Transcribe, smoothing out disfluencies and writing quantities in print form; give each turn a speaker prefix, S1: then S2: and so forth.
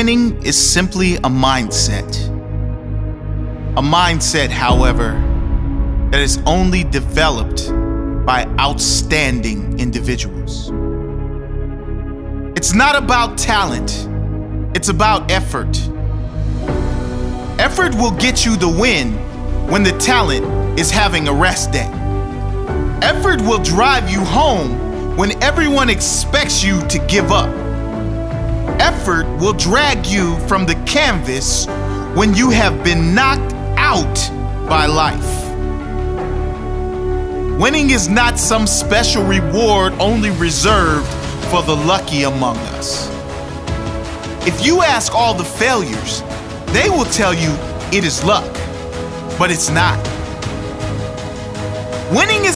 S1: Winning is simply a mindset. A mindset, however, that is only developed by outstanding individuals. It's not about talent, it's about effort. Effort will get you the win when the talent is having a rest day. Effort will drive you home when everyone expects you to give up. Effort will drag you from the canvas when you have been knocked out by life. Winning is not some special reward only reserved for the lucky among us. If you ask all the failures, they will tell you it is luck, but it's not. Winning is